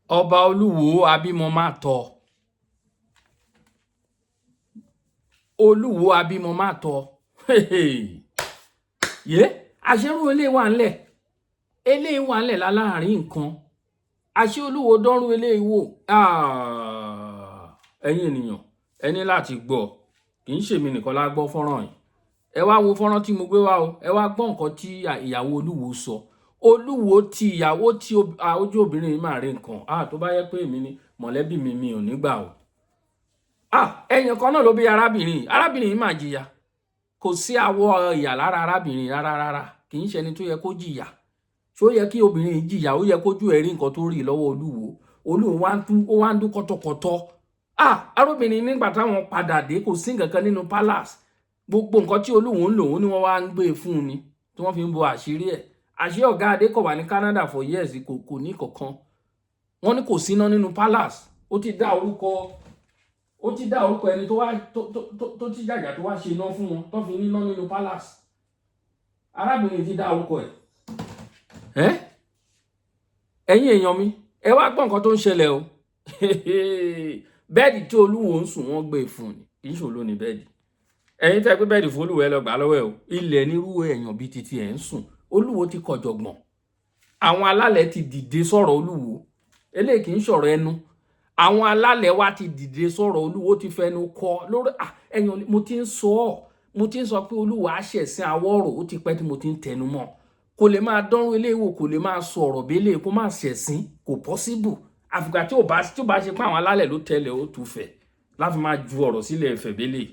Ọba Oluwo abímọ má tọ́. Oluwo abímọ má tọ́. Àṣírú eléyìí wà ńlẹ̀. Eléyìí wà ńlẹ̀ láàárín nǹkan. Àṣé Olúwo dánrú eléyìí wò. Ẹ̀yin ènìyàn, ẹ ní láti gbọ́. Kì í ṣèmi nìkan la gbọ́ fọ́nrán yìí. Ẹ wá wo fọ́nrán tí mo gbé wá o. Ẹ wá gbọ́ nǹkan tí ìyàwó Olúwo sọ. Olúwo ti ìyàwó tí ojú obìnrin yìí máa rí nǹkan. Tó bá yẹ pé èmi ni mọ̀lẹ́bí mi ò ní gbà o. Ẹ̀yìn kan náà ló bí arábìnrin yìí máa jìyà. Kò sí àwọ̀ ìyà lára arábìnrin rárá. Kì í ṣe ẹni tó yẹ kó jìyà. Ṣó yẹ kí obìnrin yìí jìyà, ó yẹ kójú ẹ̀ rí nǹkan tó rí lọ́wọ́ Olúwo. Olúwo wá ń dún kọ́tọ̀kọ́tọ̀. Arábìnrin nígbà táwọn padà dé kò sí nǹkan kan nínú palace. Gbogbo nǹkan tí Olúwo ń lò ó ní wọ́n wá ń gbé fún un ni tí wọ́n fi ń bo àṣírí ẹ̀. Àṣé ọ̀gá Adé kò wà ní Canada for years kò ní kankan. Wọ́n ní kò síná nínú palace. Ó ti dá orúkọ ẹni tó ti jàjà tó wá ṣe iná fún wọn tó fi níná nínú palace. Arábìnrin ti dá orúkọ ẹ̀. Ẹ̀yin èèyàn mi, ẹ wá gbọ́ nǹkan tó ń ṣẹlẹ̀ o. Bẹ́ẹ̀dì tí Olúwo ń sùn wọ́n gbé fún ni, kì í ṣòro ní bẹ́ẹ̀dì. Ẹ̀yin tẹ́ pé bẹ́ẹ̀dì fún Olúwo ẹ lọ gbà lọ́wọ́ ẹ o. Ilẹ̀ nírú èèyàn bíi titi ẹ̀ ń sùn. Olúwo ti kọ̀jọ̀gbọ̀n. Àwọn alálẹ̀ ti dìde sọ̀rọ̀ Olúwo. Eléyìí kì í ṣọ̀rọ̀ ẹnu. Àwọn alálẹ̀ wa ti dìde sọ̀rọ̀ Olúwo ti fẹnu kọ lórí ẹ̀yàn. Mo ti ń sọ pé Olúwo á ṣẹ̀sìn àwọ̀rò. Ó ti pẹ́ tí mo ti ń tẹnu mọ́. Kò lè máa dánrú eléyìí wò, kò lè máa sọ ọ̀rọ̀ bẹ́lẹ̀ kó máa ṣẹ̀sìn, kò possible. Àfìgbà tí ó bá ṣe pé àwọn alálẹ̀ ló tẹ̀lé ó tún fẹ̀ láti máa ju ọ̀rọ̀ sílẹ̀ ẹ̀fẹ̀ bẹ́lẹ̀.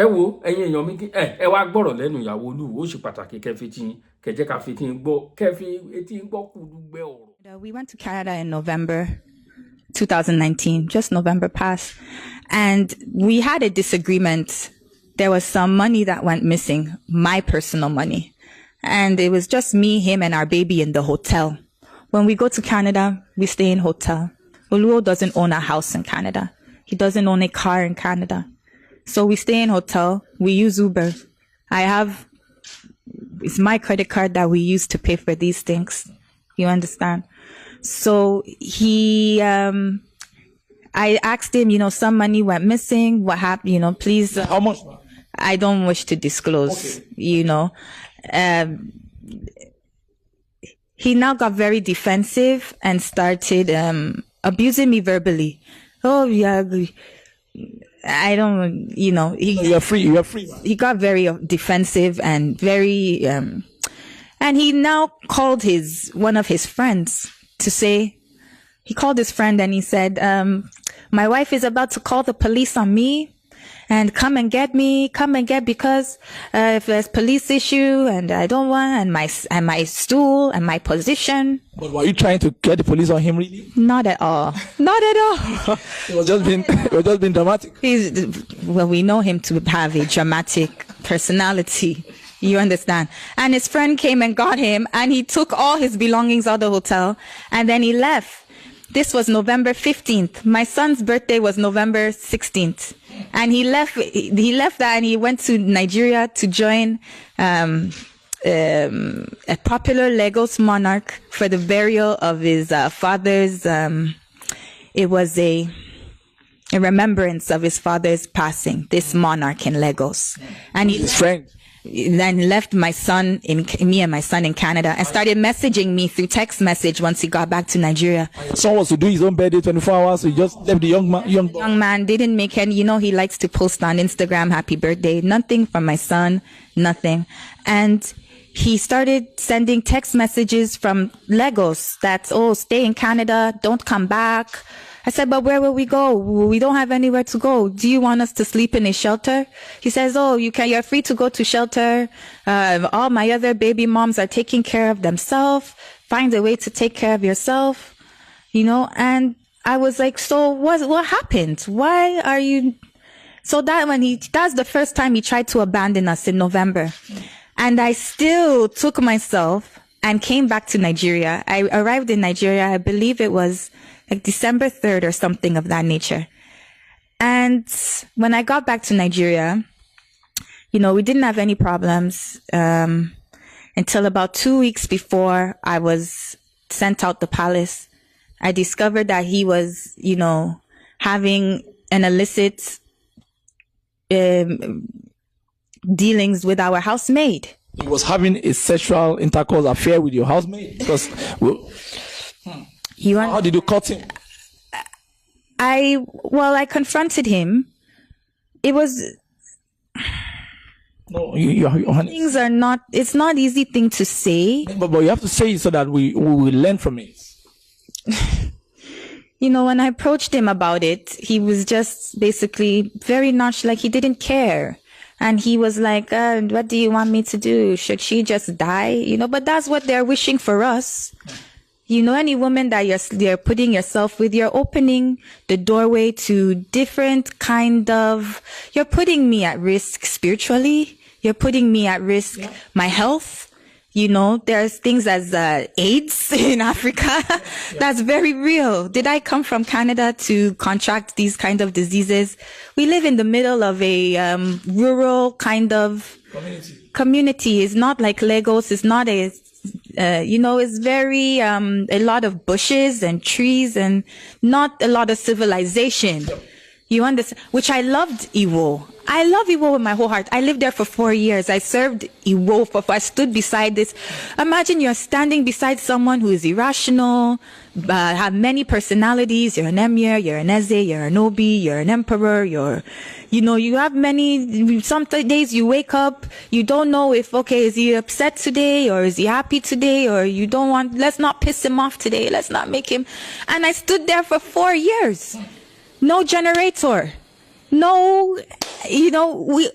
Ẹ wo ẹ̀yin èèyàn mi, ẹ wá gbọ́rọ̀ lẹ́nu ìyàwó Olúwo. Ó ṣe pàtàkì kẹjẹ́ ká fi etí gbọ́ kúdùgbẹ́ ọ̀rọ̀. We went to Canada in November 2019, just November passed, and we had a disagreement. There was some money that went missing, my personal money. And it was just me, him, and our baby in the hotel. When we go to Canada, we stay in hotel. Oluwo doesn't own a house in Canada. He doesn't own a car in Canada. So we stay in hotel. We use Uber. It's my credit card that we use to pay for these things. You understand? So I asked him, some money went missing. What happened? Please. How much? I don't wish to disclose, Okay. He now got very defensive and started abusing me verbally. Oh, yeah, I don't, You're free. He got very defensive and very, and he now called one of his friends to say, he called his friend and he said, my wife is about to call the police on me. And come and get because if there's police issue and I don't want and my stool and my position. But were you trying to get the police on him really? Not at all. It was just being dramatic. We know him to have a dramatic personality. You understand? And his friend came and got him and he took all his belongings out of the hotel and then he left. This was November 15th. My son's birthday was November 16th. And he left that and he went to Nigeria to join a popular Lagos monarch for the burial of his father's. It was a remembrance of his father's passing, this monarch in Lagos. And His friend. Then left me and my son in Canada and started messaging me through text message once he got back to Nigeria. Someone was to do his own birthday 24 hours, so he just left the young man didn't make any, he likes to post on Instagram, happy birthday, nothing from my son, nothing. And he started sending text messages from Lagos that, stay in Canada, don't come back. I said, but where will we go? We don't have anywhere to go. Do you want us to sleep in a shelter? He says, you're free to go to shelter. All my other baby moms are taking care of themselves. Find a way to take care of yourself, and I was like, so what happened? Why are you? So that's the first time he tried to abandon us in November. And I still took myself and came back to Nigeria. I arrived in Nigeria, I believe it was like December 3rd or something of that nature. And when I got back to Nigeria, we didn't have any problems until about 2 weeks before I was sent out the palace. I discovered that he was, having an illicit dealings with our housemaid. He was having a sexual intercourse affair with your housemaid because how did you cut him? I confronted him. It was no, honey. Things are not. It's not easy thing to say. But you have to say it so that we will learn from it. When I approached him about it, he was just basically very nonchalant, like he didn't care. And he was like, what do you want me to do? Should she just die? But that's what they're wishing for us. Any woman that you're putting yourself with, you're opening the doorway to different you're putting me at risk spiritually. You're putting me at risk, my health. There's things as AIDS in Africa. That's very real. Did I come from Canada to contract these kind of diseases? We live in the middle of a rural kind of community. It's not like Lagos. It's not it's very a lot of bushes and trees and not a lot of civilization. You understand? Which I loved Iwo. I love Iwo with my whole heart. I lived there for 4 years. I served Iwo I stood beside this. Imagine you're standing beside someone who is irrational, have many personalities. You're an emir, you're an eze, you're an obi, you're an emperor, you have many. Some days you wake up, you don't know if, is he upset today or is he happy today, or you don't want, let's not piss him off today. Let's not make him. And I stood there for 4 years. No generator. No,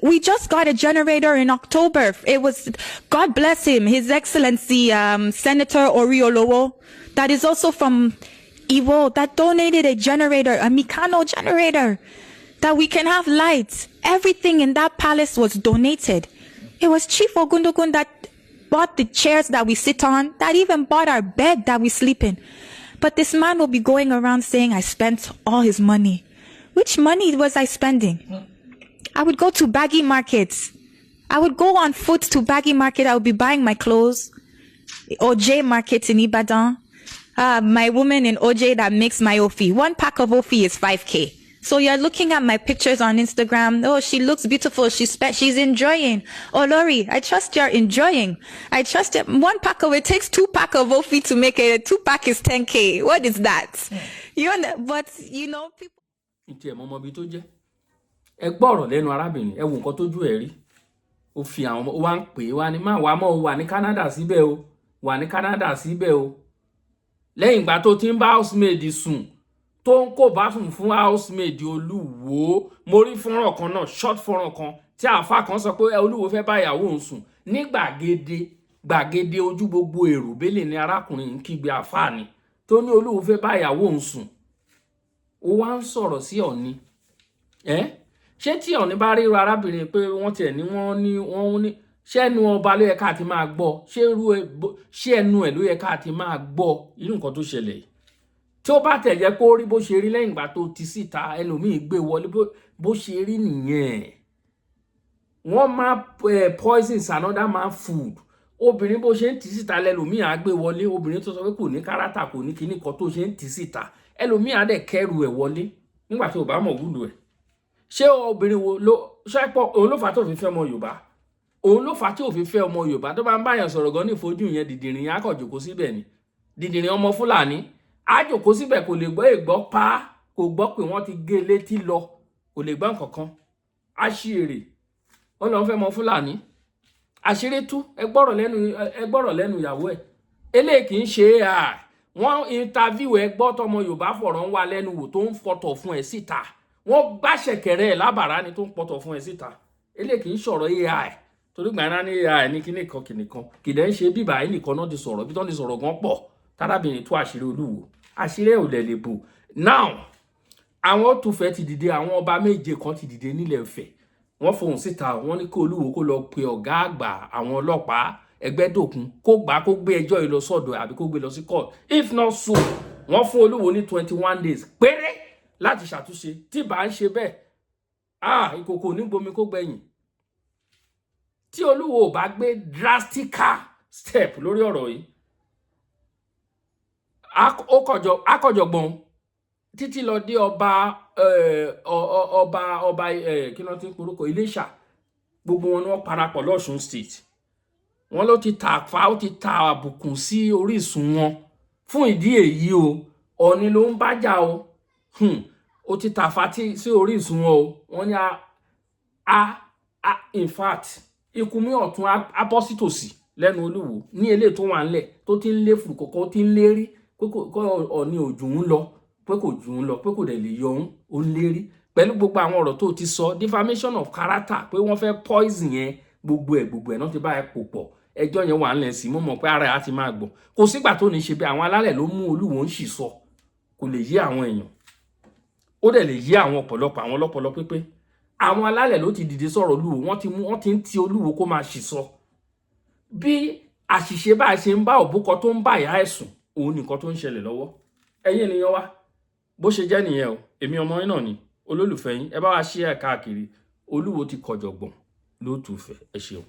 we just got a generator in October. It was, God bless him, His Excellency, Senator Oluwo, that is also from Iwo, that donated a generator, a Mikano generator, that we can have lights. Everything in that palace was donated. It was Chief Ogundogun that bought the chairs that we sit on, that even bought our bed that we sleep in. But this man will be going around saying, I spent all his money. Which money was I spending? I would go to baggy markets. I would go on foot to baggy market. I would be buying my clothes. OJ market in Ibadan. My woman in OJ that makes my Ofi. 1 pack of Ofi is 5K. So you're looking at my pictures on Instagram. Oh, she looks beautiful. She's enjoying. Oh, Lori, I trust you're enjoying. I trust it. 1 pack of it takes 2 pack of Ofi to make it. 2 pack is 10K. What is that? People. Ìtì ẹ̀mọ́ ọmọ ibi tó jẹ́ ẹ gbọ́rọ̀ lẹ́nu arábìnrin ẹ wo nǹkan tójú ẹ̀ rí ó fi àwọn ọmọ wa ń pè é wá ní má wàá mọ́ wà ní Canada síbẹ̀ o wà ní Canada síbẹ̀ o lẹ́yìn ìgbà tó ti ń bá housemaid sùn tó ń kó bá sùn fún housemaid Olúwo mo rí fọ́nrán kan náà short fọ́nrán kan tí àáfà kan sọ pé Olúwo fẹ́ bá ìyàwó òun sùn ní gbàgede ojú gbogbo èrò bẹ́lẹ̀ ni arákùnrin ń kígbe àáfà ni tó ní Olúwo fẹ́ bá ìyàwó òun sùn ó wá ń sọ̀rọ̀ sí Ọ̀ọ̀ni ṣé tí Ọ̀ọ̀ni bá ríro arábìnrin pé wọ́n tiẹ̀ ní wọ́n ní ṣé ẹnu ọba ló yẹ ká ti máa gbọ́ ṣé ẹnu ẹ̀ ló yẹ ká ti máa gbọ́ irú nǹkan tó ṣẹlẹ̀ tí ó bá tẹ̀ jẹ́ pé ó rí bó ṣe rí lẹ́yìn ìgbà tó ti síta ẹlòmíì gbé wọlé bó ṣe rí nìyẹn wọ́n máa poison another man food obìnrin bó ṣe ń tì síta lẹ́lòmíì á gbé wọlé obìnrin tó sọ pé kò ní kárátà kò ní kíní kan tó ṣe ń tì síta ẹlòmíì á dẹ̀ kẹ́rù ẹ̀ wọlé nígbà tí ò bá mọ̀ wúlò ẹ̀ ṣé obìnrin wo ló ṣẹ́pọ̀ òun ló fà tó fi fẹ́ ọmọ Yorùbá òun ló fà tí ò fi fẹ́ ọmọ Yorùbá tó bá ń báyàn sọ̀rọ̀ gan ní ìfojú yẹn dìdìrín yẹn á kàn jòkó síbẹ̀ ni dìdìrín ọmọ Fúlàní á jòkó síbẹ̀ kò lè gbọ́ ègbọ́ pa kò gbọ́ pé wọ́n ti gé létí lọ kò lè gbọ́ nǹkan kan á ṣí èrè ó lọ fẹ́ ọmọ Fúlàní àṣírí tú ẹ gbọ́rọ̀ lẹ́nu ìyàwó ẹ̀ eléyìí kì í ṣe AI wọ́n interview ẹ gbọ́ tọmọ Yorùbá fọ̀rọ̀ ń wá lẹ́nu wò tó ń fọ̀tọ̀ fún ẹ síta wọ́n gbàṣẹ̀kẹ̀rẹ̀ ẹ̀ lábàrá ni tó ń pọ̀tọ̀ fún ẹ síta eléyìí kì í sọ̀rọ̀ AI torí gbàná ní AI ní kíní kan kìdẹ̀ ń ṣe bíbà yìí nìkan náà ti sọ̀rọ̀ bí tó ń ti sọ̀rọ̀ gan pọ̀ tárábìnrin tú àṣírí Olúwo àṣírí ẹ̀ ò lẹ̀ lè bò now àwọn tó fẹ́ ti dìde àwọn ọba méje kan ti dìde nílẹ̀ Ifẹ̀ wọ́n fohùn síta wọ́n ní kí Olúwo kó lọ pe ọ̀gá àgbà àwọn ọlọ́pàá Ẹgbẹ́dòkun kó gbé ẹjọ́ yìí lọ sọ́dọ̀ àbí kó gbé lọ sí court if not so wọ́n fún Olúwo ní 21 days péré láti ṣàtúnṣe tí bá ń ṣe bẹ́ẹ̀ ìkòkò ní gbomi kó gbẹ̀yìn tí Olúwo ò bá gbé drastical step lórí ọ̀rọ̀ yìí akọ̀jọ̀gbọ́n títí lọ dé ọba kí ló ti ń porúkọ Iléṣà, gbogbo wọn ni wọ́n parapọ̀ lọ́ṣun state. wọ́n ló ti tàfà, ó ti ta àbùkù sí orísun wọn. fún ìdí èyí o, Ọọ̀ni ló ń bájà o. ó ti tàfà sí orísun wọn o. wọ́n ní in fact ikú mi ọ̀tún apọ́sítòsì lẹ́nu Olúwo ní eléyìí tó wà ńlẹ̀ tó ti ń lé fùrù kọ̀kọ́, tí ń lérí pé kò Ọọ̀ni ò jù ún lọ, pé kò jù ún lọ, pé kò dẹ̀ lè yọ ó ń lérí pẹ̀lú gbogbo àwọn ọ̀rọ̀ tó ti sọ, defamation of character, pé wọ́n fẹ́ poison yẹn, gbogbo ẹ̀ náà ti bá ẹ pò pọ̀. ẹjọ́ yẹn wà ńlẹ̀ sí, mo mọ̀ pé ara ẹ̀ á ti máa gbọ̀n. kò sígbà tó ní ṣe bí àwọn alálẹ̀ ló mú Olúwo ń ṣì sọ, kò lè yé àwọn èèyàn, ó dẹ̀ lè yé àwọn ọ̀pọ̀lọpọ̀ àwọn ọlọ́pọlọ pípé. àwọn alálẹ̀ ló ti dìde sọ̀rọ̀ Olúwo, wọ́n ti ń ti Olúwo kó máa ṣì sọ. bí àṣìṣe bá ṣe ń bá òbúkọ tó ń bá ìyá ẹ̀ sùn, òun nìkan tó ń ṣẹlẹ̀ lọ́wọ́. ẹ̀yin ènìyàn wa, bó ṣe jẹ́ nìyẹn o. èmi ọmọ yín náà ni, olólùfẹ́ yín. ẹ bá wa share káàkiri. Olúwo ti kọ̀jọ̀gbọ̀n ló tùfẹ́. ẹ ṣeun.